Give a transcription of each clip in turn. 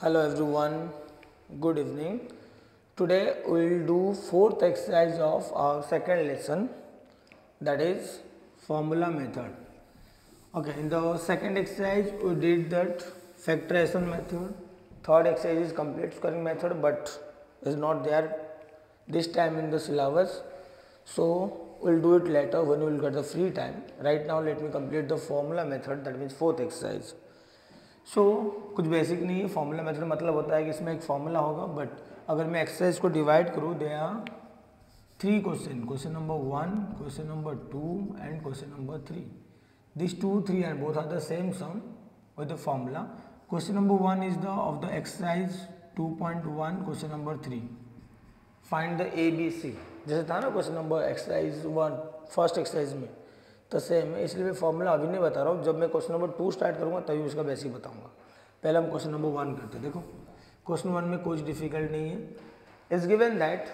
Hello everyone, good evening. Today we will do fourth exercise of our second lesson, that is formula method. Okay, in the second exercise we did that factorization method. Third exercise is complete squaring method but is not there this time in the syllabus. So we'll do it later when we will get the free time. Right now let me complete the formula method, that means fourth exercise. कुछ basic नहीं है. Formula method मतलब होता है कि इसमें एक formula होगा, बट अगर मैं एक्सरसाइज को डिवाइड करूँ, they are 3 question number 1, question number 2 and question number 3. This 2, 3 and both are the same sum with the formula. Question number 1 is the of the exercise 2.1, question number 3 find the ABC. जैसे था ना question number exercise 1 first exercise में, तो same है. इसलिए मैं formula अभी नहीं बता रहा हूँ. जब मैं क्वेश्चन नंबर 2 स्टार्ट करूँगा तभी उसका बेसिक बताऊँगा. पहले हम क्वेश्चन नंबर 1 करते हैं. देखो क्वेश्चन 1 में कुछ डिफिकल्ट नहीं है. Is given that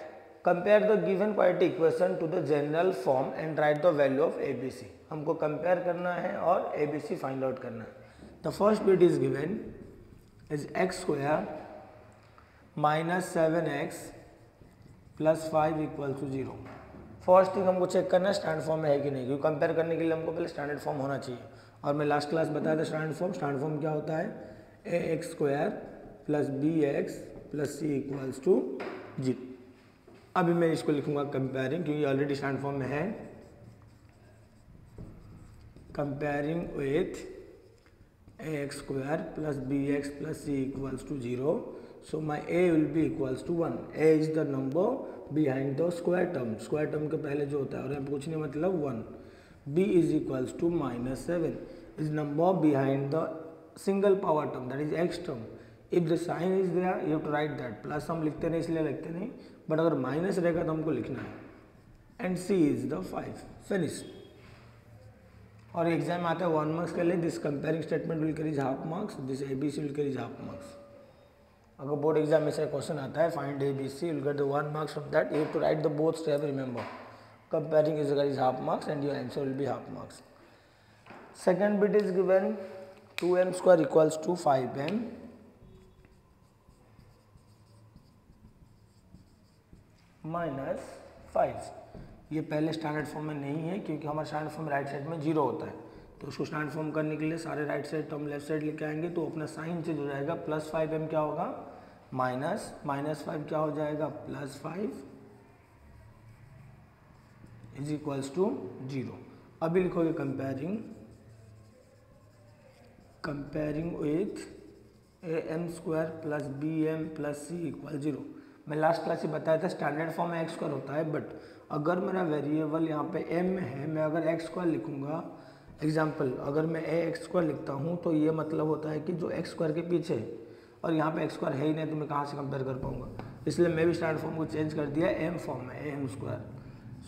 compare the given quadratic equation to the general form and write the value of ABC. हमको कंपेयर करना है और ABC फाइंड आउट करना है. The first bit is given is x² minus 7x plus 5 equal to 0. First thing हमको check करना है standard form में है कि नहीं, क्योंकि कंपेयर करने के लिए हमको पहले स्टैंडर्ड फॉर्म होना चाहिए. और मैं लास्ट क्लास बताया था स्टैंडर्ड फॉर्म क्या होता है, ax² plus bx plus c equals to 0. अभी मैं इसको लिखूंगा कंपेयरिंग, क्योंकि ऑलरेडी स्टैंडर्ड फॉर्म में है. Comparing with ax² plus bx plus c equals to 0. So my a will be equals to 1. a is the number behind the square term. Square term के पहले जो होता है, और यहाँ पे कुछ नहीं मतलब 1. b is equals to minus 7 is number behind the single power term, that is x term. If the sign is there, you have to write that. Plus हम लिखते नहीं इसलिए लिखते नहीं, बट अगर माइनस रहेगा तो हमको लिखना है. And c is the 5. Finish. और एग्जाम आता है 1 मार्क्स के लिए. This comparing statement will carries half marks, this ABC will carries half marks. अगर बोर्ड एग्जाम में से क्वेश्चन आता है find ABC, you will get the 1 marks from that. You have to write the both step. Remember comparing is half marks and your answer will be half marks. Second bit is given 2m² equals to 5m minus 5. ये पहले standard form में नहीं है, क्योंकि हमारा standard form right side में 0 होता है. तो उसको स्टैंडर्ड फॉर्म करने के लिए सारे right side term left side लेके आएंगे, तो अपना साइन चेंज हो जाएगा. प्लस 5m क्या होगा, माइनस 5 क्या हो जाएगा, प्लस 5 इज इक्वल्स टू 0. अभी लिखोगे comparing with am² plus bm plus c equal 0. मैं लास्ट क्लास से बताया था स्टैंडर्ड फॉर्म में x² होता है, बट अगर मेरा वेरिएबल यहाँ पे m है, मैं अगर x² लिखूंगा, एग्जाम्पल अगर मैं ax² लिखता हूँ, तो ये मतलब होता है कि जो x² के पीछे, और यहाँ पे x² है ही नहीं, तो मैं कहाँ से कंपेयर कर पाऊँगा. इसलिए मैं भी स्टैंडर्ड फॉर्म को चेंज कर दिया m फॉर्म में, am².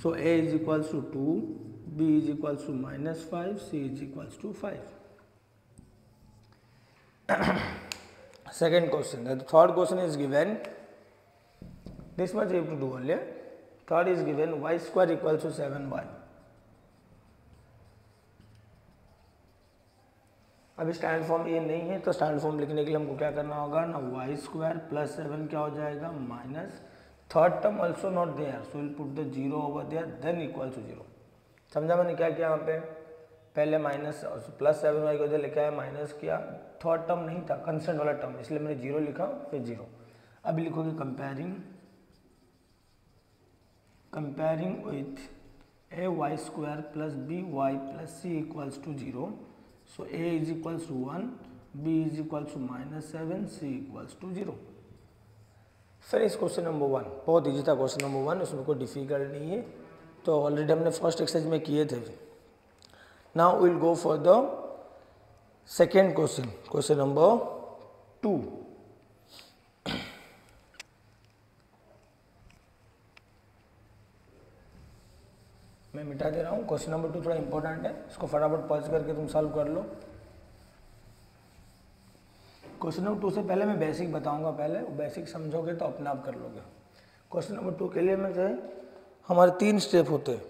So a is equals to 2, b is equals to minus 5, c is equals to 5. Second question. The third question is given. This much you have to do only. Third is given y² equals to 7y. अभी standard form ये नहीं है, तो standard form लिखने के लिए हमको क्या करना होगा ना, y² प्लस 7 क्या हो जाएगा, minus third term also not there, so will put the 0 over there, then equal to 0. समझा मैंने क्या किया. यहाँ पे पहले माइनस प्लस 7y को इधर लेके आया, माइनस किया. थर्ड टर्म नहीं था, कंस्टेंट वाला टर्म, इसलिए मैंने 0 लिखा, फिर 0. अभी लिखोगे comparing with ay² plus by plus c equals to 0. So a is equals to 1, b is equals to minus 7, c equals to 0. Finish question number 1. बहुत ईजी था क्वेश्चन नंबर 1, उसमें कोई डिफिकल्ट नहीं है, तो ऑलरेडी हमने फर्स्ट एक्सरसाइज में किए थे. Now will go for the second question number 2. मैं मिटा दे रहा हूँ. क्वेश्चन नंबर 2 थोड़ा इंपॉर्टेंट है, इसको फटाफट पॉज करके तुम सॉल्व कर लो. क्वेश्चन नंबर 2 से पहले मैं बेसिक बताऊंगा, पहले बेसिक समझोगे तो अपने आप कर लोगे. क्वेश्चन नंबर 2 के लिए में जो है हमारे 3 स्टेप होते हैं.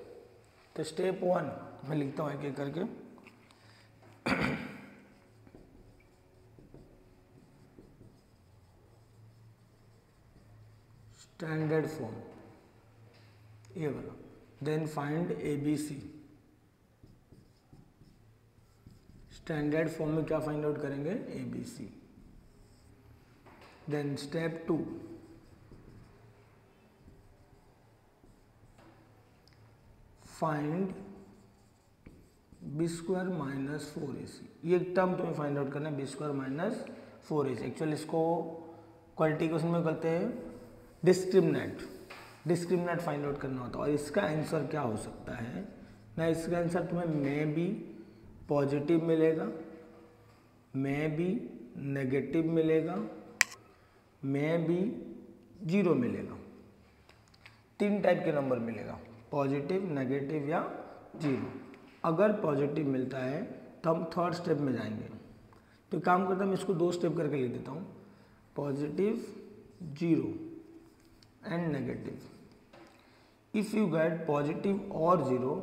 तो स्टेप 1 मैं लिखता हूँ एक एक करके. स्टैंडर्ड फॉर्म ये वाला, then find ABC। Standard form में क्या फाइंड आउट करेंगे? ABC। Then step 2, find B square minus 4AC। ये टर्म तुम्हें फाइंड आउट करना है, B square minus 4AC। Actually इसको क्वालिटी क्वेश्चन में कहते हैं डिस्क्रिमिनेंट फाइंड आउट करना होता है। और इसका आंसर क्या हो सकता है ना, इसका आंसर तुम्हें मे बी पॉजिटिव मिलेगा, मे बी नेगेटिव मिलेगा, मे बी 0 मिलेगा। 3 टाइप के नंबर मिलेगा, पॉजिटिव, नेगेटिव या 0। अगर पॉजिटिव मिलता है तो हम थर्ड स्टेप में जाएंगे। तो काम करता है, मैं इसको 2 स्टेप करके लिख देता हूँ, positive 0 and negative. If you get positive और 0,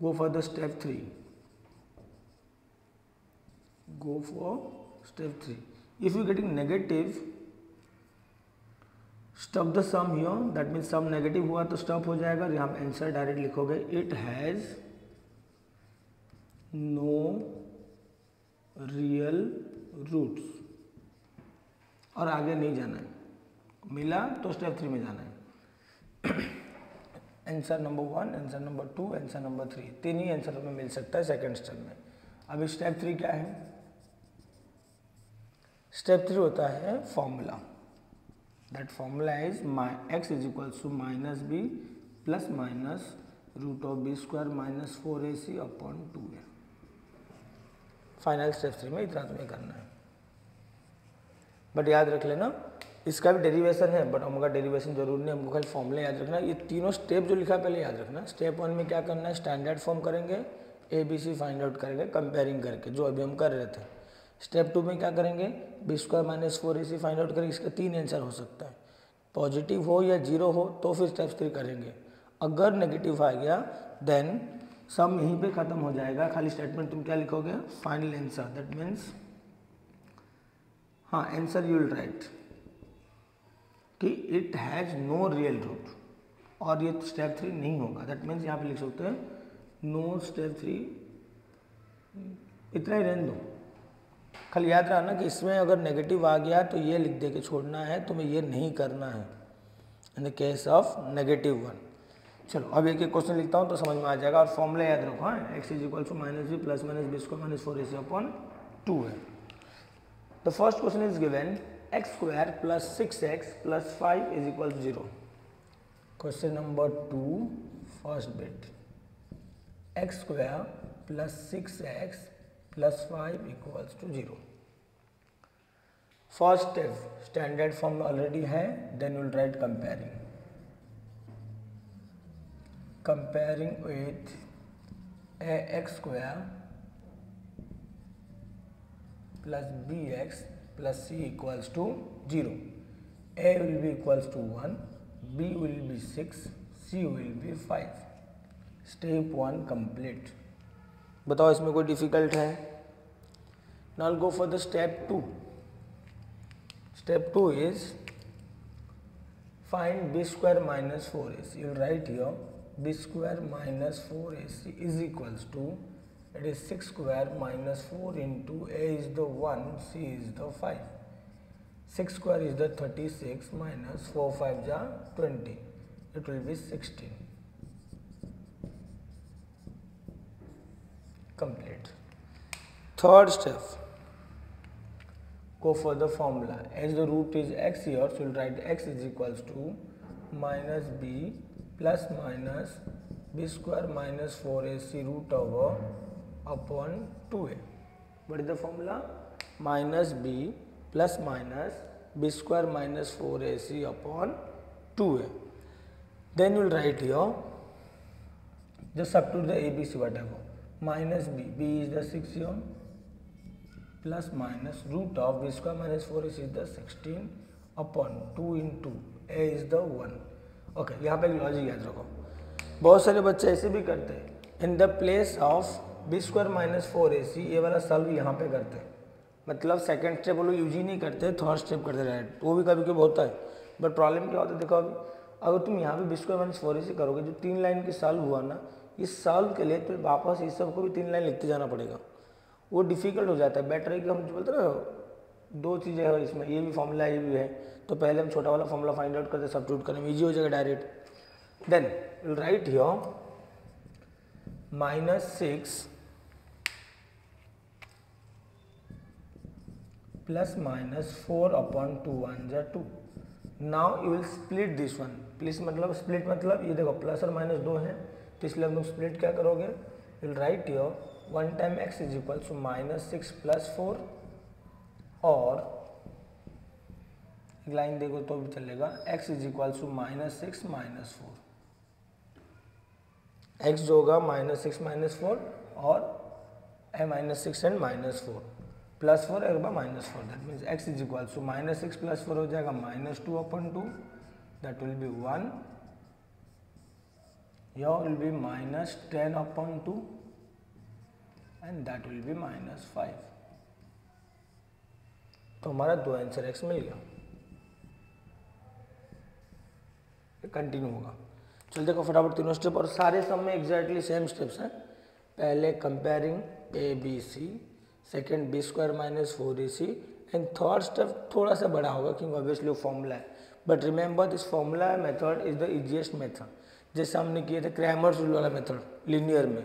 go for the step 3। Go for step 3। If you getting negative, stop the sum here, that means sum negative हुआ तो स्टॉप हो जाएगा। यहाँ पे आंसर डायरेक्ट लिखोगे, it has no real roots, और आगे नहीं जाना है। मिला तो स्टेप 3 में जाना है। Answer number 1, answer number 2, answer number 3, 3 ही आंसर हमें मिल सकता है सेकेंड स्टेप में। अभी स्टेप 3 क्या है? स्टेप 3 होता है formula. That formula is x is equals to minus B plus minus root of B square minus 4AC upon 2a। Final step 3 में इतना तुम्हें करना है। बट याद रख लेना, इसका भी डेरिवेशन है, बट हमका डेरिवेशन जरूर नहीं, हमको खाली फॉर्मूला याद रखना। ये तीनों स्टेप जो लिखा है पहले याद रखना। स्टेप 1 में क्या करना है? स्टैंडर्ड फॉर्म करेंगे, ABC फाइंड आउट करेंगे कंपेयरिंग करके, जो अभी हम कर रहे थे। स्टेप 2 में क्या करेंगे? B square minus 4AC find out करेंगे। इसका 3 आंसर हो सकता है, पॉजिटिव हो या 0 हो, तो फिर स्टेप 3 करेंगे। अगर नेगेटिव आ गया देन सम यहीं पे खत्म हो जाएगा। खाली स्टेटमेंट तुम क्या लिखोगे? Final answer. दैट मीन्स हाँ, आंसर यू विल राइट कि it has no real root, और ये स्टेप 3 नहीं होगा। दैट मीन्स यहाँ पे लिख सकते हैं नो स्टेप 3, इतना ही रहने दो। खाली याद रखना कि इसमें अगर नेगेटिव आ गया तो ये लिख दे के छोड़ना है, तुम्हें ये नहीं करना है in the case of negative 1। चलो अब एक क्वेश्चन लिखता हूँ तो समझ में आ जाएगा। और फॉर्मूला याद रखो, हाँ, x is equal to minus B plus minus B square minus 4AC upon 2 है। The first question is given x square plus 6x plus 5 is equal to 0। Question number 2, first bit, x square plus 6x plus 5 equals to 0। First step standard form already है, then will write comparing with ax square plus bx plus c equals to 0. A will be equals to 1, b will be 6, c will be 5. Step 1 complete. बताओ इसमें कोई difficult है? Now go for the step 2. Step 2 is find b square minus 4ac. You will write here b square minus 4ac is equals to, it is 6 square minus 4 into a is the 1, c is the 5. 6 square is the 36 minus 4 5 ja 20. It will be 16. Complete. Third step, go for the formula. As the root is x here, so we will write x is equals to minus b plus minus b square minus 4ac root over upon 2a. What is the formula? Minus b plus minus b square minus 4ac upon 2a. Then you will write here, just substitute the ABC whatever. Minus b is the 6 here, plus minus root of b square minus 4ac is the 16 upon 2 into a is the 1. Okay यहाँ पे एक logic याद रखो, बहुत सारे बच्चे ऐसे भी करते हैं, in the place of B square minus 4ac ये वाला सॉल्व यहाँ पे करते हैं, मतलब सेकंड स्टेप वो लोग यूज ही नहीं करते, थर्ड स्टेप करते रहे, वो भी कभी कभी होता है। बट प्रॉब्लम क्या होता है, देखो अभी अगर तुम यहाँ पे बी स्क्वायर माइनस 4ac करोगे, जो 3 लाइन की सॉल्व हुआ ना, इस सॉल्व के लिए तो वापस इस सब को भी 3 लाइन लिखते जाना पड़ेगा, वो डिफिकल्ट हो जाता है। बेटर है कि हम जो बोलते हैं ना 2 चीज़ें है इसमें, ये भी फॉर्मूला ये भी है, तो पहले हम छोटा वाला फॉर्मूला फाइंड आउट करते, सब्स्टिट्यूट करने में ईजी हो जाएगा direct. Then will write here -6 plus minus 4 upon 2 1 जा 2। Now you will split this one. Please मतलब स्प्लिट मतलब ये देखो प्लस और माइनस 2 है, तो इसलिए हम लोग स्प्लिट क्या करोगे, will write here 1 time x is equal to -6 plus 4, और एक लाइन देखो तो भी चलेगा, x is equal to -6 minus 4। x जो होगा -6 माइनस 4 और -6 एंड -4 प्लस 4 एक बार -4, that means x is equal to -6 plus 4 हो जाएगा -2 अपॉन 2, दैट विल बी 1, यहाँ will be -10 upon 2 and that will be -5। तो हमारा 2 आंसर x मिल गया। कंटिन्यू होगा, चल देखो फटाफट तीनों स्टेप, और सारे सब में एग्जैक्टली सेम स्टेप्स हैं। पहले comparing ABC, second B square minus 4ac, and third step थोड़ा सा बड़ा होगा क्योंकि ऑब्वियसली वो फॉर्मूला है, but remember this formula method is the easiest method. जैसे हमने किए थे क्रैमर्स रूल वाला मेथड लीनियर में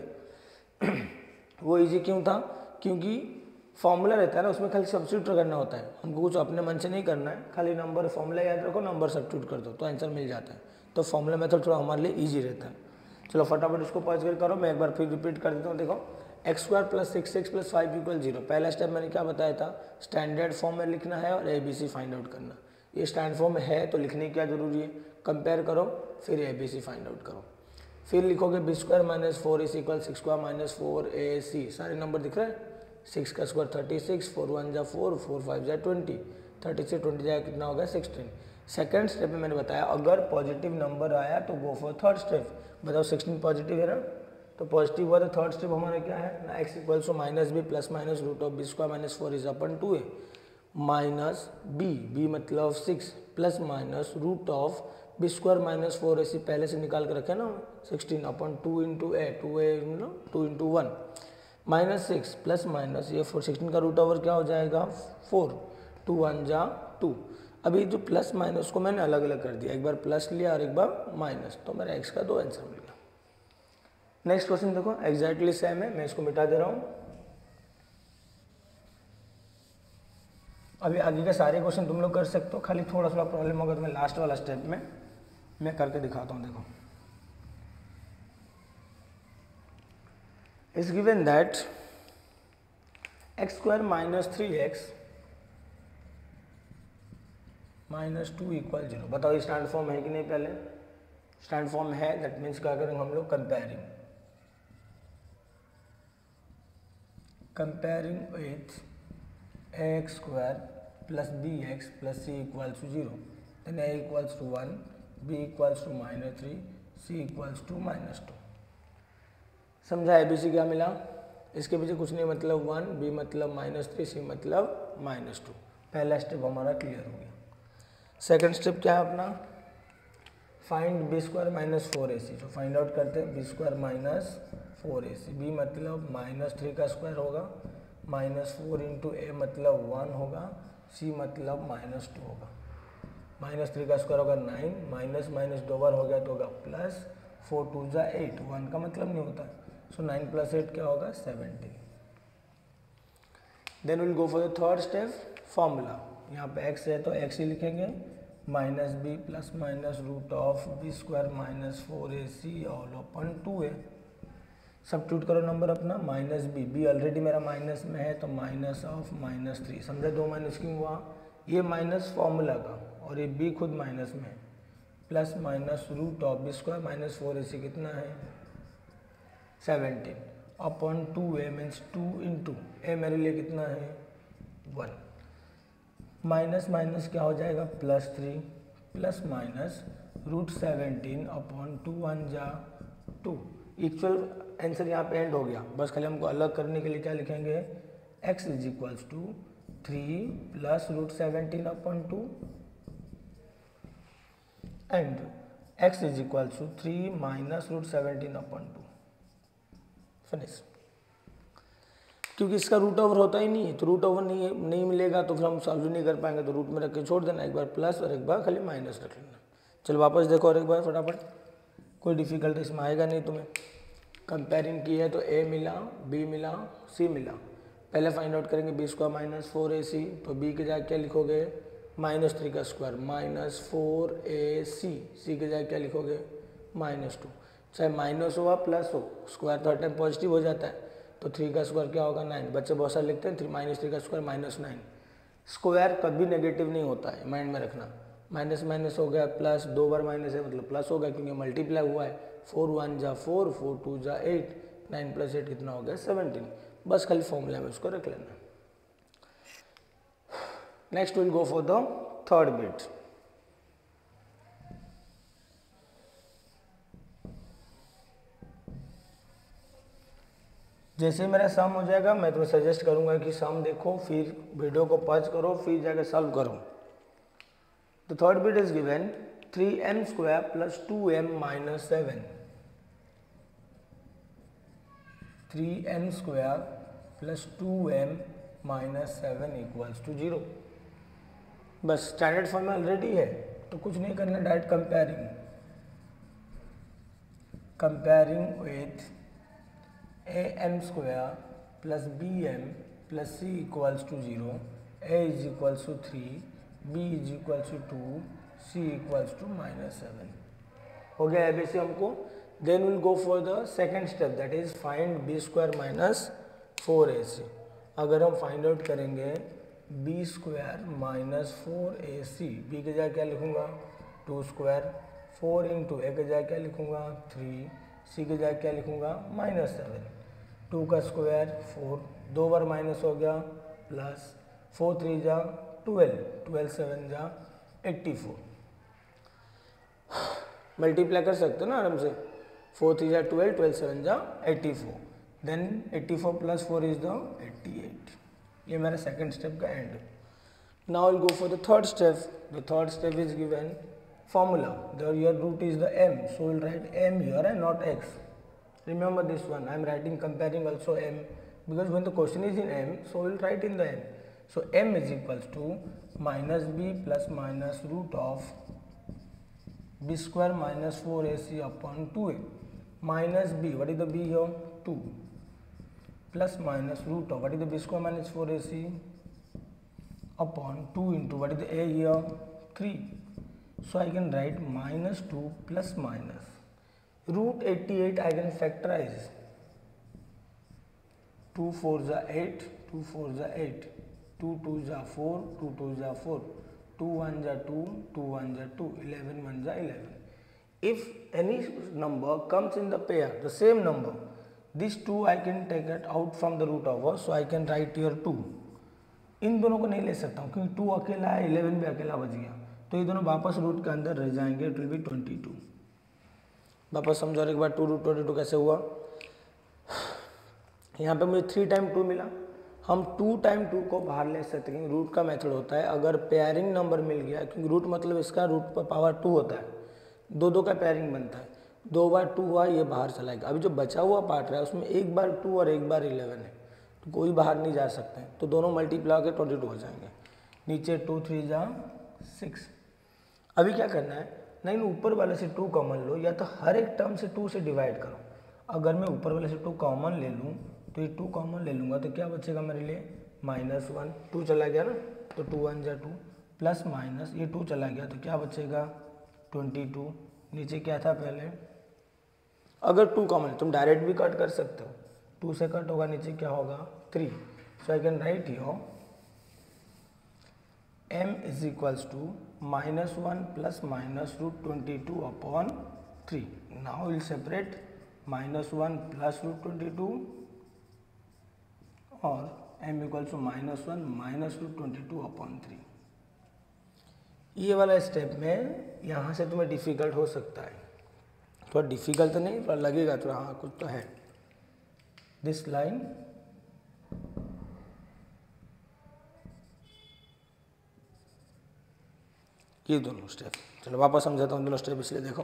वो इजी क्यों था, क्योंकि फॉर्मूला रहता है ना, उसमें खाली सब्स्टिट्यूट करना होता है, हमको कुछ अपने मन से नहीं करना है, खाली नंबर फॉर्मूला याद रखो, नंबर सब्स्टिट्यूट कर दो तो आंसर मिल जाता है। तो फॉर्मूला मेथड थोड़ा हमारे लिए ईजी रहता है। चलो फटाफट इसको पॉज कर करो, मैं एक बार फिर रिपीट कर देता हूँ। देखो x² plus 6x plus 5 equal 0, पहला स्टेप मैंने क्या बताया था, स्टैंडर्ड फॉर्म में लिखना है और ABC फाइंड आउट करना। ये स्टैंडर्ड फॉर्म में है तो लिखने की क्या जरूरी है, कंपेयर करो फिर ABC फाइंड आउट करो। फिर लिखोगे B square minus 4ac equal 6 square minus 4ac, सारे नंबर दिख रहे हैं, 6 का स्क्वायर 36, 4 1 जा 4, 4 5 जा 20, 30 से 20 जाए कितना होगा 16। सेकेंड स्टेप में मैंने बताया अगर पॉजिटिव नंबर आया तो गो फॉर थर्ड स्टेप। बताओ 16 पॉजिटिव है ना, तो पॉजिटिव हुआ तो थर्ड स्टेप हमारा क्या है ना, x equals to minus B plus minus root of B square minus 4 is upon 2a minus B मतलब 6 plus minus root of B square minus 4 ऐसी पहले से निकाल के रखे ना 16 upon 2 into A 2 into 1 minus 6 plus minus ये 16 का रूट ओवर क्या हो जाएगा 4, 2 1 जा 2। अभी जो प्लस माइनस को मैंने अलग अलग कर दिया, एक बार प्लस लिया और एक बार माइनस, तो मेरा x का 2 आंसर मिल गया। नेक्स्ट क्वेश्चन देखो एग्जैक्टली सेम है, मैं इसको मिटा दे रहा हूँ। अभी आगे के सारे क्वेश्चन तुम लोग कर सकते हो, खाली थोड़ा सा प्रॉब्लम होगा तो मैं लास्ट वाला स्टेप में मैं करके दिखाता हूँ। देखो is given that x square minus 3x minus 2 equal 0। बताओ स्टैंड फॉर्म है कि नहीं, पहले स्टैंड फॉर्म है, दैट मीन्स क्या करेंगे हम लोग comparing with X square plus B X plus C equals to 0, then A equals to 1, B equals to -3, C equals to -2। समझा ABC क्या मिला, इसके पीछे कुछ नहीं, मतलब 1, बी मतलब -3, सी मतलब -2। पहला स्टेप हमारा क्लियर हो गया। सेकंड स्टेप क्या है अपना, find B square minus 4ac। तो फाइंड आउट करते हैं B square minus 4ac, B मतलब -3 का स्क्वायर होगा, -4 इंटू ए मतलब 1 होगा, सी मतलब -2 होगा। -3 का स्क्वायर होगा 9, माइनस माइनस 2 बार हो गया तो होगा प्लस, 4 2 जा 8, 1 का मतलब नहीं होता, सो 9 प्लस 8 क्या होगा 17। Then will go for the third step, formula. यहाँ पे x है तो x ही लिखेंगे, minus B plus minus root of B square minus 4ac all upon 2a। Substitute करो नंबर अपना, माइनस बी ऑलरेडी मेरा माइनस में है तो माइनस ऑफ -3। समझा 2 माइनस क्यों हुआ, ये माइनस फॉर्मूला का और ये b खुद माइनस में, plus minus root of B square minus 4ac कितना है 17 अपॉन 2a मीन्स 2 इंटू ए मेरे लिए कितना है 1, माइनस माइनस क्या हो जाएगा +3 प्लस माइनस रूट 17 अपॉन 2 1 जा 2। इक्वल आंसर यहाँ पे एंड हो गया, बस खाली हमको अलग करने के लिए क्या लिखेंगे, x is equals to 3 plus root 17 upon 2 and x is equal to 3 minus root 17/2 finish. क्योंकि इसका रूट ओवर होता ही नहीं है, तो रूट ओवर नहीं मिलेगा तो फिर हम सॉल्व नहीं कर पाएंगे, तो रूट में रख के छोड़ देना, एक बार प्लस और एक बार खाली माइनस रख लेना। चलो वापस देखो और एक बार फटाफट, कोई डिफिकल्टी इसमें आएगा नहीं तुम्हें। कंपेयरिंग की है तो a मिला, b मिला, c मिला। पहले फाइंड आउट करेंगे b स्क्वायर माइनस 4ac, तो b के जाके क्या लिखोगे -3 का स्क्वायर माइनस 4ac, c के जाके क्या लिखोगे -2। चाहे माइनस हो या प्लस हो, स्क्वायर तो हर टाइम पॉजिटिव हो जाता है, तो 3 का स्क्वायर क्या होगा 9। बच्चे बहुत सारे लिखते हैं -3 का स्क्वायर -9। स्क्वायर कभी नेगेटिव नहीं होता है, माइंड में रखना। माइनस माइनस हो गया प्लस, 2 बार माइनस है मतलब प्लस हो गया, क्योंकि मल्टीप्लाई हुआ है। 4 1 जा 4, 4 2 जा 8, 9 + 8 कितना हो गया 17। बस खाली फॉर्मूला में उसको रख लेना। Next will go for the third bit. जैसे मेरा सम हो जाएगा मैं तुम्हें सजेस्ट करूंगा कि सम देखो, फिर वीडियो को पॉज करो, फिर जाकर सॉल्व करो। The third bit is given 3m square plus 2m minus 7. 3m square plus 2m minus 7 equals to 0। बस स्टैंडर्ड फॉर्म में ऑलरेडी है तो कुछ नहीं करना, direct comparing with am square plus bm plus c equals to 0, a is equals to 3, b is equals to 2, c equals to -7। हो गया ABC हमको। Then will go for the second step, that is find b square minus 4ac। अगर हम find out करेंगे b square minus 4ac, b के जगह क्या लिखूंगा 2 स्क्वायर, 4 इंटू a के जगह क्या लिखूंगा 3, c के जगह क्या लिखूंगा -7। 2 का स्क्वायर 4, 2 बार माइनस हो गया प्लस, 4 3 जा 12, 12 7 जा 84। मल्टीप्लाई कर सकते हो ना आराम से, 4 3 जा 12, 12 7 जा 84, देन 84 + 4 इज द 88। ये मेरा सेकंड स्टेप का and. Now will go for the third step. The third step is given formula, your root is the m, so we'll write m here and not x. Remember this one, I am writing comparing also m, because when the question is in m, so we'll write in the m. So m is equals to minus b plus minus root of b square minus 4ac upon 2a, minus b, what is the b here 2, plus minus root of what is the b square minus 4ac upon 2 into what is the a here 3. So I can write -2 plus minus root 88, I can factorize 2 4 जा 8, 2 4 जा 8, 2 2 जा 4, 2 2 जा 4, 2 1 जा 2, 2 1 जा 2, 11 1 जा 11। If any number comes in the pair, the same number, this 2 I can take it out from the root over, so I can write here 2। इन दोनों को नहीं ले सकता हूँ क्योंकि 2 अकेला है, 11 भी अकेला बच गया, तो ये दोनों वापस रूट के अंदर रह जाएंगे, इट विल बी 22। वापस समझो एक बार 2 रूट 22 कैसे हुआ। यहाँ पे मुझे 3 टाइम 2 मिला, हम 2 टाइम 2 को बाहर ले सकते हैं। रूट का मेथड होता है अगर पेयरिंग नंबर मिल गया, क्योंकि रूट मतलब इसका रूट पर पावर 2 होता है, 2 का पेयरिंग बनता है, 2 बार 2 हुआ ये बाहर चला गया। अभी जो बचा हुआ पार्ट रहा है उसमें एक बार 2 और एक बार 11 है, तो कोई बाहर नहीं जा सकते हैं, तो दोनों मल्टीप्लाई के 22 हो जाएंगे। नीचे 2 3 जा 6। अभी क्या करना है, नहीं ऊपर वाले से 2 कॉमन लो, या तो हर एक टर्म से 2 से डिवाइड करो। अगर मैं ऊपर वाले से 2 कॉमन ले लूँ तो ये 2 कॉमन ले लूँगा तो क्या बचेगा मेरे लिए -1, 2 चला गया ना, तो 2 1 जा 2, प्लस माइनस ये 2 चला गया तो क्या बचेगा 22। नीचे क्या था पहले, अगर 2 कॉमन तुम डायरेक्ट भी कट कर सकते हो, 2 से कट होगा नीचे क्या होगा 3। So I can write here m is equals to -1 plus minus root 22 upon 3. Now we will separate -1 plus root 22 और m equals to -1 minus root 22 upon 3। ये वाला स्टेप में यहाँ से तुम्हें डिफ़िकल्ट हो सकता है, थोड़ा डिफ़िकल्ट तो नहीं, थोड़ा लगेगा थोड़ा, हाँ कुछ तो है। दिस लाइन ये दोनों स्टेप। चलो वापस समझाता हूँ दोनों स्टेप, इसलिए देखो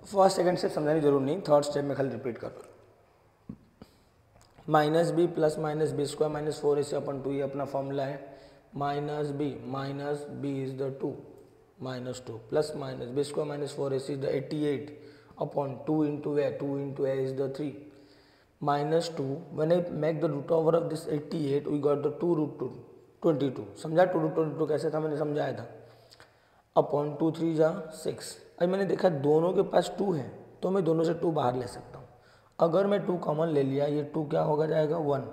फर्स्ट सेकंड स्टेप समझाने की जरूरत नहीं, थर्ड स्टेप में खाली रिपीट कर लो। Minus B plus minus B square minus 4ac upon 2 ये अपना फॉर्मूला है। Minus B is the 2 minus 2 plus minus B square minus 4ac is the 88 upon 2 into a is the 3 minus 2 when I make the root over of this 88 we got the 2 root 22। समझा 2 root 22 कैसे था, मैंने समझाया था। Upon 2 3 जा 6। अब मैंने देखा दोनों के पास 2 है तो मैं दोनों से 2 बाहर ले सकता हूँ। अगर मैं 2 कॉमन ले लिया, ये 2 क्या होगा जाएगा 1,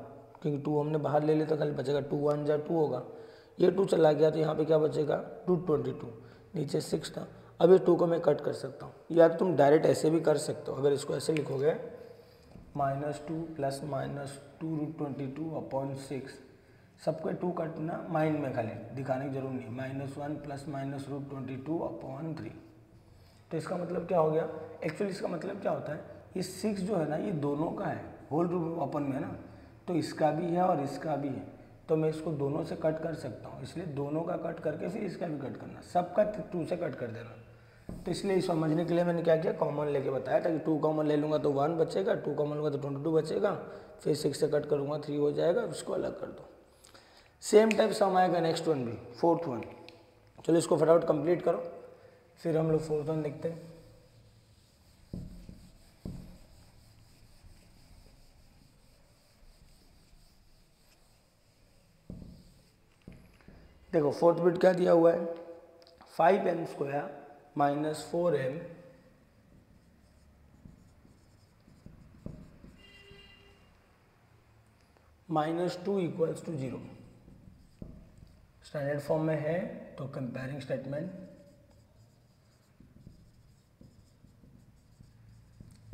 क्योंकि 2 हमने बाहर ले लिया तो खाली बचेगा 2 1 जा 2 होगा। ये 2 चला गया तो यहाँ पे क्या बचेगा रूट 22, नीचे 6 था। अब ये 2 को मैं कट कर सकता हूँ, या तो तुम डायरेक्ट ऐसे भी कर सकते हो। अगर इसको ऐसे लिखोगे -2 प्लस -2 रूट 22 अपॉन 6, सबको 2 कटना माइंड में खाली दिखाने की जरूरत नहीं। -1 प्लस माइनस रूट 22 अपॉन 3। तो इसका मतलब क्या हो गया, एक्चुअली इसका मतलब क्या होता है, ये 6 जो है ना ये दोनों का है, होल रूट अपन में है ना, तो इसका भी है और इसका भी है, तो मैं इसको दोनों से कट कर सकता हूँ। इसलिए दोनों का कट करके फिर इसका भी कट करना, सबका 2 से कट कर देना। तो इसलिए समझने के लिए मैंने क्या किया, कॉमन लेके बताया, ताकि 2 कॉमन ले लूँगा तो 1 बचेगा, 2 कॉमन लूँगा तो 22 बचेगा, फिर 6 से कट करूँगा 3 हो जाएगा, उसको अलग कर दो। सेम टाइप सम आएगा नेक्स्ट वन भी, फोर्थ वन। चलो इसको फटाफट कंप्लीट करो, फिर हम लोग फोर्थ वन देखते हैं। देखो फोर्थ बिट क्या दिया हुआ है, 5m² minus 4m -2 equals to 0। Standard form में है तो comparing statement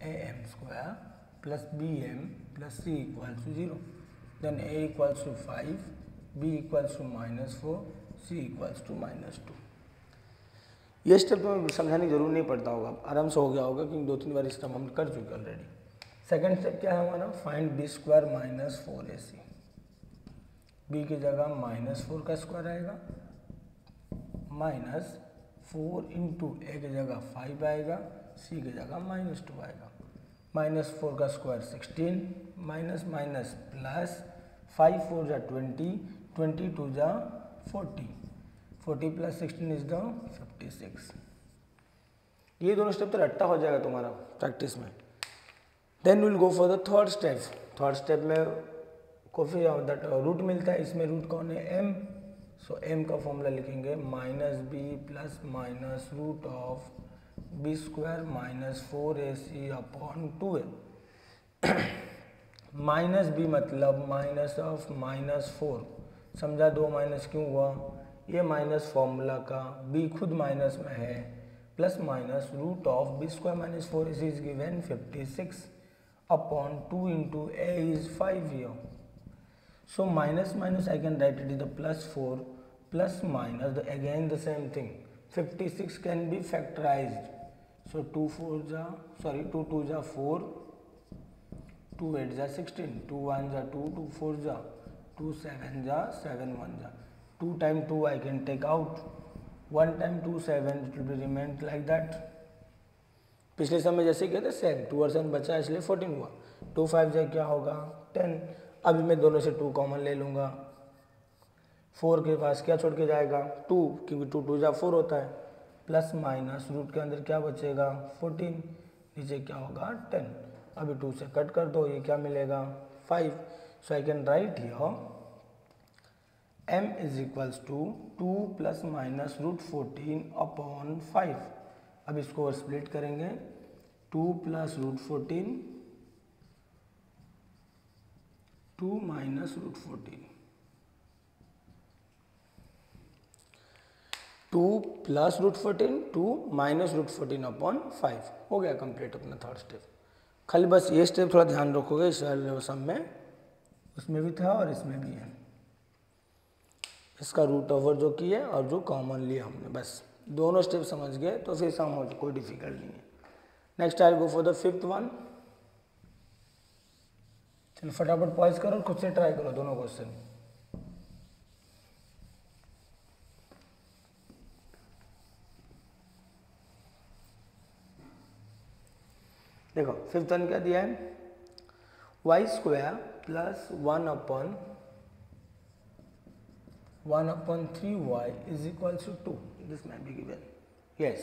am² plus bm plus c equals to 0, देन a equals to 5, b equals to -4, c equals to -2। ये स्टेप तो समझाने की जरूर नहीं पड़ता होगा, आराम से हो गया होगा, क्योंकि 2-3 बार स्टेप हम कर चुके ऑलरेडी। सेकंड स्टेप क्या है हमारा, find b² minus 4ac। b की जगह -4 का स्क्वायर आएगा, -4 इंटू a की जगह 5 आएगा, c की जगह -2 आएगा। -4 का स्क्वायर 16, माइनस माइनस प्लस 5 4 जा 20, 22 जा 40, 40 प्लस 16 इज द 56। ये दोनों स्टेप तो रट्टा हो जाएगा तुम्हारा प्रैक्टिस में। Then will go for the third step. Third step में कोफिशिएंट रूट मिलता है, इसमें रूट कौन है m, सो m का फॉर्मूला लिखेंगे -b plus minus root of b² minus 4ac upon 2a। Minus b मतलब माइनस ऑफ -4, समझा, 2 माइनस क्यों हुआ, ये माइनस फॉर्मूला का, b खुद माइनस में है, plus minus root of b² minus 4ac is given 56 upon 2 into a is 5 here. So minus minus I can write it is the +4 plus minus the again the same thing, 56 can be factorized. So 2 2 जा 4, 2 8 जा 16, 2 1 जा 2, 2 4 जा 2 7 जा 7 1 जा 2 time 2 I can take out, 1 time 2 7, it will be remain like that। पिछले समय जैसे कहते सेम 2 और 7 बचा इसलिए 14 हुआ, 2 5 जा क्या होगा 10। अभी मैं दोनों से 2 कॉमन ले लूँगा, 4 के पास क्या छोड़ के जाएगा 2, क्योंकि 2 2 जा 4 होता है, प्लस माइनस रूट के अंदर क्या बचेगा 14, नीचे क्या होगा 10। अभी 2 से कट कर दो, ये क्या मिलेगा 5। So I can write here m is equals to 2 plus minus root 14 upon 5। अब इसको स्प्लिट करेंगे, 2 plus root 14, 2 minus root 14, 2 plus root 14, 2 minus root 14 upon 5। हो गया कंप्लीट अपना थर्ड स्टेप। खाली बस ये स्टेप थोड़ा ध्यान रखोगे, इस सम में उसमें भी था और इसमें भी है, इसका रूट ओवर जो किया और जो कॉमन लिया हमने, बस दोनों स्टेप समझ गए तो फिर सम हो, कोई डिफिकल्ट नहीं है। Next I go for the fifth one. चलो फटाफट पॉज करो और खुद से ट्राई करो दोनों क्वेश्चन। देखो फिफ्थ वन क्या दिया है, Y square plus 1/3y is equal to 2. This may be given. Yes.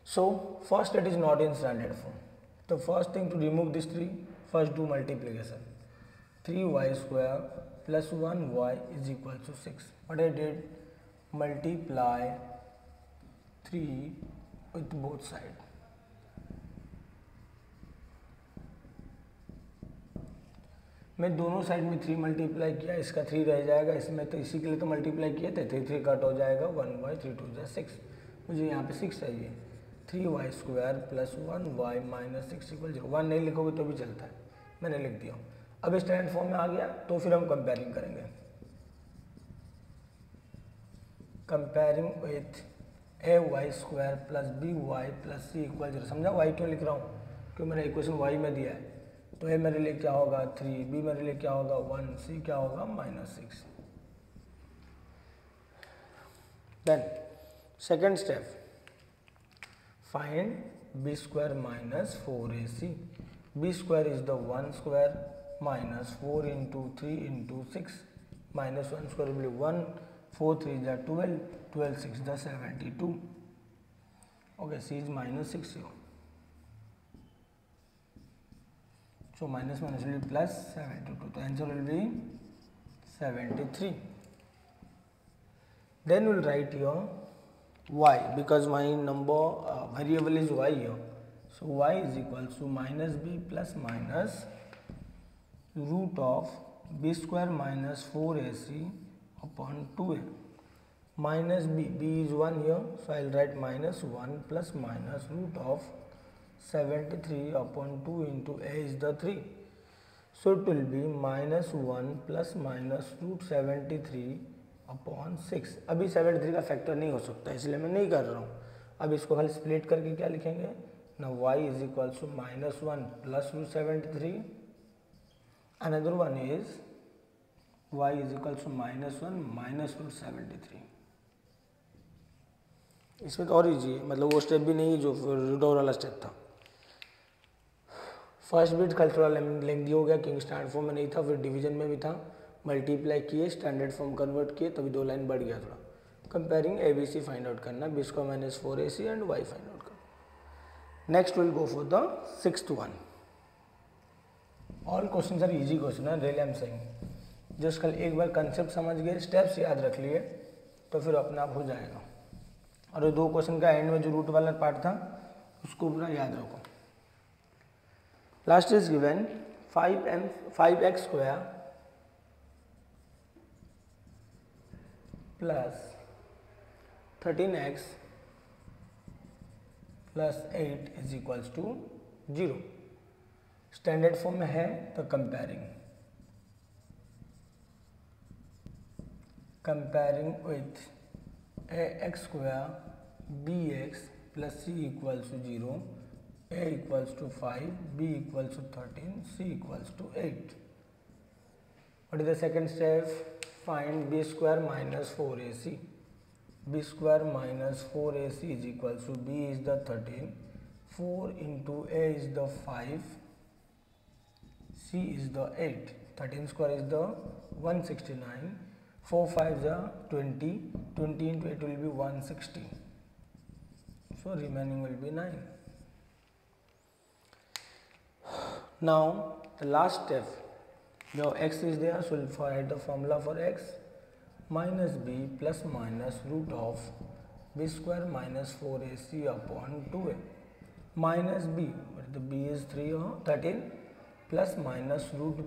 So first it is not in standard form. The first thing to remove this 3, first do multiplication. 3y square plus 1y is equal to 6. What I did, multiply 3 with both sides. मैं दोनों side में 3 multiply किया, इसका 3 रह जाएगा, इसमें तो इसी के लिए तो मल्टीप्लाई किए थे, 3 कट हो जाएगा, 1y 3 2 जा 6. मुझे यहाँ पे 6 चाहिए. 3y square plus 1y minus 6 equal 0. 1 नहीं लिखोगे तो भी चलता है, मैंने लिख दिया. अब स्टैंडर्ड फॉर्म में आ गया तो फिर हम कंपेयरिंग करेंगे. Comparing with ay square plus by plus c equal 0. समझा y क्यों लिख रहा हूँ, क्यों मेरा इक्वेशन y में दिया है. तो ए मेरे लिए क्या होगा 3, बी मेरे लिए क्या होगा 1, सी क्या होगा -6. Then second step, find B square minus 4ac. B square is the 1 square minus 4 into 3 into 6 minus 1 square will be 1, 4 3 जा 12, 12 6 जा 72. Okay, C is -6 here. So minus will be plus 72. The answer will be 73. Then we'll write here y, because my number variable is y here. So y is equal to minus b plus minus root of b square minus 4ac upon 2a. Minus b is 1 here, so I will write minus 1 plus minus root of 73 upon 2 into a is the 3. So it will be minus 1 plus minus root 73 upon 6. अभी 73 का factor नहीं हो सकता, इसलिए मैं नहीं कर रहा हूँ. अब इसको खाली स्प्लिट करके क्या लिखेंगे ना, y is equal to minus 1 plus root 73. Another one is y is equal to minus 1 minus root 73. इसमें तो और इजी है, मतलब वो स्टेप भी नहीं जो रूट ओवर वाला स्टेप था. फर्स्ट बिट कल्चरल लेंथी हो गया क्योंकि स्टैंडर्ड फॉर्म में नहीं था, फिर डिवीजन में भी था, मल्टीप्लाई किए, स्टैंडर्ड फॉर्म कन्वर्ट किए, तभी 2 लाइन बढ़ गया थोड़ा. Comparing A B C find out करना, B square minus 4ac and y find out करना. Next will go for the 6th one. All question are easy question है, really I am saying. Just कल एक बार concept समझ गए, steps याद रख लिए, तो फिर अपने आप हो जाएगा. और 2 क्वेश्चन का एंड में जो रूट वाला पार्ट था उसको पूरा याद रखो. Last is given 5x square plus 13x plus 8 is equals to 0. Standard form में है तो comparing with ax square bx plus c equals to 0, a equals to 5, b equals to 13, c equals to 8. What is the second step? Find b square minus 4ac. b square minus 4ac is equals to b is the 13, 4 into a is the 5, c is the 8. 13 square is the 169, 4 5 is the 20, 20 into 8 will be 160. So remaining will be 9. Now the last step, your x is there, so we'll write the formula for x. Minus b plus minus root of b square minus 4ac upon 2a. Minus b, but the b is 13, plus minus root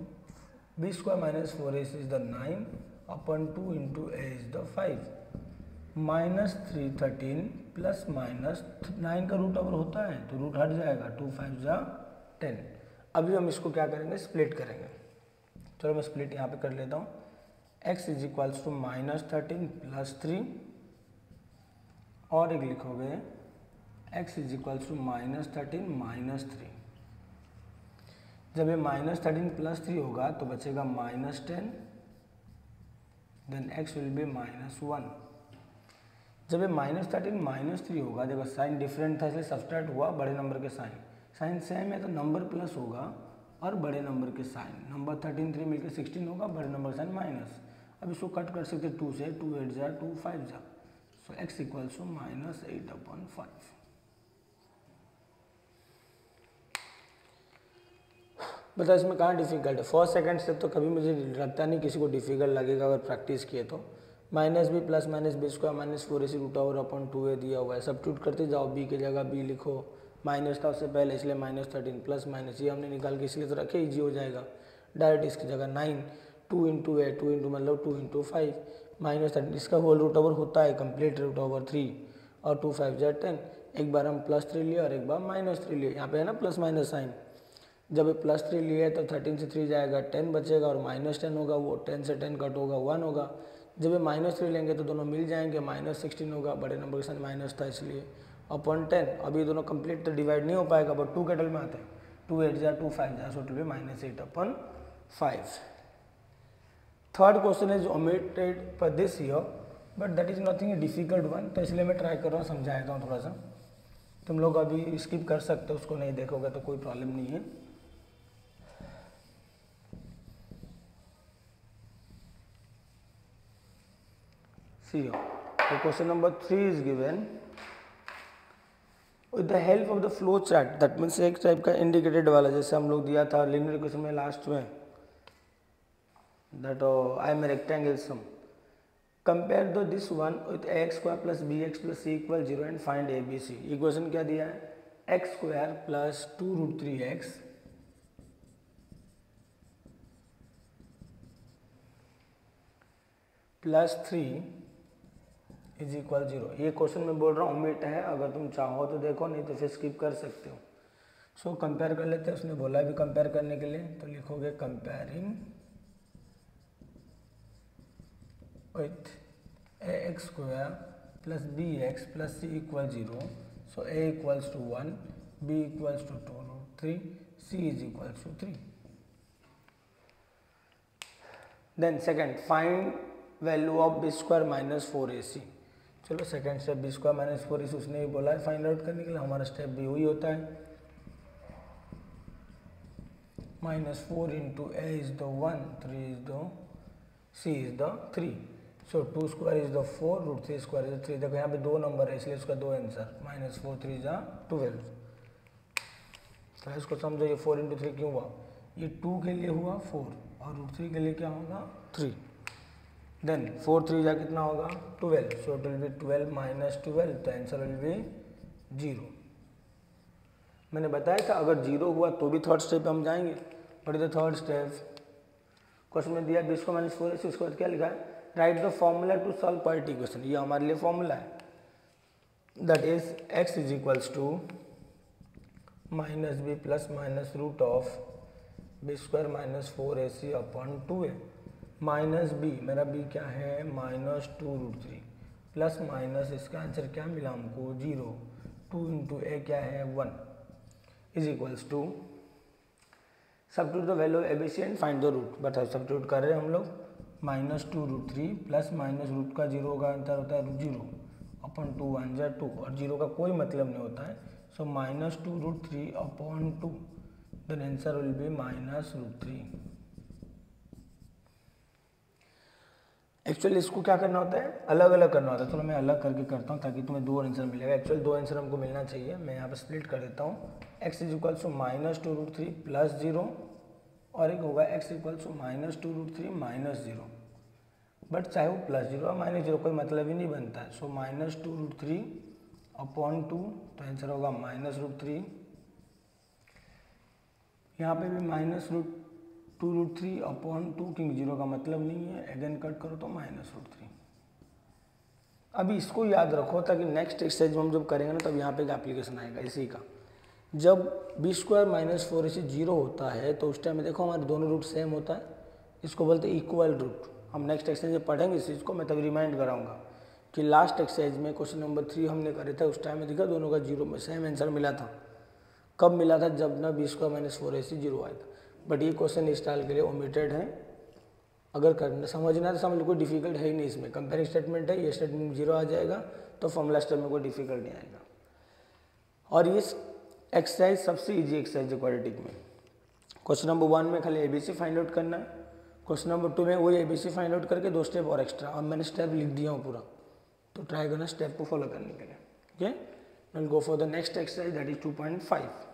b square minus 4ac is the 9 upon 2 into a is the 5. Minus 3 13 plus minus 9 का root over होता है तो root हट जाएगा, 2 5 जा 10. अभी हम इसको क्या करेंगे, स्प्लिट करेंगे. चलो मैं स्प्लिट यहाँ पे कर लेता हूँ. x is equals to -13 plus 3 और एक लिखोगे x is equals to -13 minus 3. जब ये -13 प्लस 3 होगा तो बचेगा -10, देन x विल बी -1. जब ये -13 माइनस 3 होगा, देखो साइन डिफरेंट था इसलिए सब्सट्रैक्ट हुआ बड़े नंबर के साइन, साइन सेम है तो नंबर प्लस होगा और बड़े नंबर के साइन, नंबर 13 3 मिलकर 16 होगा, बड़े नंबर साइन माइनस। अब इसको कट कर सकते 2 से, 2 8 जा 2 5 जा, सो x इक्वल्स टू -8/5। बता इसमें कहाँ डिफिकल्ट है? फर्स्ट सेकंड स्टेप तो कभी मुझे लगता नहीं किसी को डिफिकल्ट लगेगा अगर प्रैक्टिस किए तो। Minus B plus minus B square minus 4ac√/2a दिया हुआ है, सब्स्टिट्यूट करते जाओ, b की जगह b लिखो, माइनस था उससे पहले इसलिए -13 प्लस माइनस ये हमने निकाल के इसलिए तो रखे, ईजी हो जाएगा। डायरेक्ट इसकी जगह 9, 2 इंटू है, 2 इंटू मतलब 2 इंटू 5 -13, इसका होल रूट ओवर होता है कंप्लीट √3 और 2 5 जा 10, एक बार हम +3 लिए और एक बार -3 लिए, यहाँ पे है ना प्लस माइनस साइन। जब +3 लिए तो 13 से 3 जाएगा 10 बचेगा और -10 होगा, वो 10 से 10 कट होगा 1 होगा। जब ये -3 लेंगे तो दोनों मिल जाएंगे, -16 होगा, बड़े नंबर के साथ माइनस था इसलिए, अपॉन 10। अभी दोनों कंप्लीट तो डिवाइड नहीं हो पाएगा बट 2 के टर्म में आते हैं, 2 8 जा 2 5 जा, so it will be -8/5। Third question is omitted for this year but that is nothing a difficult one, तो इसलिए मैं ट्राई कर रहा हूँ, समझा देता हूँ थोड़ा सा। तुम लोग अभी स्किप कर सकते हो, उसको नहीं देखोगे तो कोई प्रॉब्लम नहीं है। See here, the question number 3 is given with the help of the flow chart, that means एक टाइप का इंडिकेटेड वाला जैसे हम लोग दिया था लिनियर इक्वेशन में लास्ट में, that I am a rectangle sum. Compare this one with ax² plus bx plus c equal 0 and find abc. Equation क्या दिया है? x² plus 2√3x plus 3 is equal 0। ये क्वेश्चन में बोल रहा हूँ ओमिट है, अगर तुम चाहो तो देखो, नहीं तो फिर स्किप कर सकते हो। सो कंपेयर कर लेते हैं, उसने बोला भी कंपेयर करने के लिए, तो लिखोगे comparing with ax² plus bx plus c equal 0, so a equals to 1, b equals to 2√3, c is equals to 3. Then second, find value of b² minus 4ac. चलो second step b² minus 4ac उसने ही बोला है find out करने के लिए, हमारा step भी वही होता है। -4 into a is the 1, 3 is the c is the 3, so 2² is the 4, √3² is the 3। देखो यहाँ पे 2 नंबर है इसलिए उसका 2 आंसर, -4 3 जा 12। तो इसको समझो, ये 4 इंटू 3 क्यों हुआ? ये 2 के लिए हुआ 4 और √3 के लिए क्या होगा 3। देन 4 3 जा कितना होगा 12, so it will be 12 minus 12, तो आंसर विल बी 0। मैंने बताया था अगर 0 हुआ तो भी थर्ड स्टेप पे हम जाएंगे। But the third step question में दिया b² माइनस 4ac, उसके बाद क्या लिखा है? Write the formula to solve part equation. ये हमारे लिए फॉर्मूला है, that is x is equals to -b plus minus root of b² minus 4ac upon 2a। Minus b, मेरा b क्या है -2√3 प्लस माइनस इसका आंसर क्या मिला हमको 0, 2 इंटू a क्या है 1 is equals to substitute the value abc and find the root. बताओ सब्स्टिट्यूट कर रहे हैं हम लोग, -2√3 प्लस माइनस रूट का 0 का आंसर होता है 0 अपॉन 2 1 जा 2 और 0 का कोई मतलब नहीं होता है, so -2√3 upon 2, then answer will be -√3। Actually इसको क्या करना होता है? अलग अलग करना होता है। चलो मैं अलग करके करता हूँ ताकि तुम्हें 2 आंसर मिलेगा। एक्चुअली 2 आंसर हमको मिलना चाहिए, मैं यहाँ पे स्प्लिट कर देता हूँ। x is equals to -2√3 plus 0 और एक होगा x equals to -2√3 minus 0। But चाहे वो +0 और -0 कोई मतलब ही नहीं बनता है, सो -2√3 अपॉन 2, तो आंसर होगा -√3। यहाँ पे भी -2√3 अपॉन 2, क्योंकि 0 का मतलब नहीं है, अगेन कट करो तो -√3। अभी इसको याद रखो ताकि नेक्स्ट एक्सरसाइज में हम जब करेंगे ना तब यहाँ पे एक एप्लीकेशन आएगा इसी का। जब b² माइनस 4ac 0 होता है तो उस टाइम में देखो हमारे दोनों रूट सेम होता है, इसको बोलते हैं इक्वल रूट। हम नेक्स्ट एक्सरसाइज में पढ़ेंगे इस चीज़ को, मैं तब रिमाइंड कराऊंगा कि लास्ट एक्सरसाइज में क्वेश्चन नंबर 3 हमने करे थे, उस टाइम में देखा दोनों का 0 में सेम आंसर मिला था। कब मिला था? जब ना b² माइनस 4ac 0 आया था। बट ये क्वेश्चन इस टाइल के लिए ओमिटेड है, अगर करना समझना तो समझ, कोई डिफिकल्ट है ही नहीं इसमें। कंपेयरिंग स्टेटमेंट है, ये स्टेटमेंट 0 आ जाएगा तो फॉर्मूला स्टेप में कोई डिफिकल्ट नहीं आएगा। और इस एक्सरसाइज सबसे इजी एक्सरसाइज है क्वाड्रेटिक में। क्वेश्चन नंबर 1 में खाली एबीसी फाइंड आउट करना है, क्वेश्चन नंबर 2 में वही एबीसी फाइंड आउट करके 2 स्टेप और एक्स्ट्रा। अब मैंने स्टेप लिख दिया हूँ पूरा, तो ट्राई करना स्टेप को फॉलो करने के लिए। Okay, will go for the next exercise that is 2.5।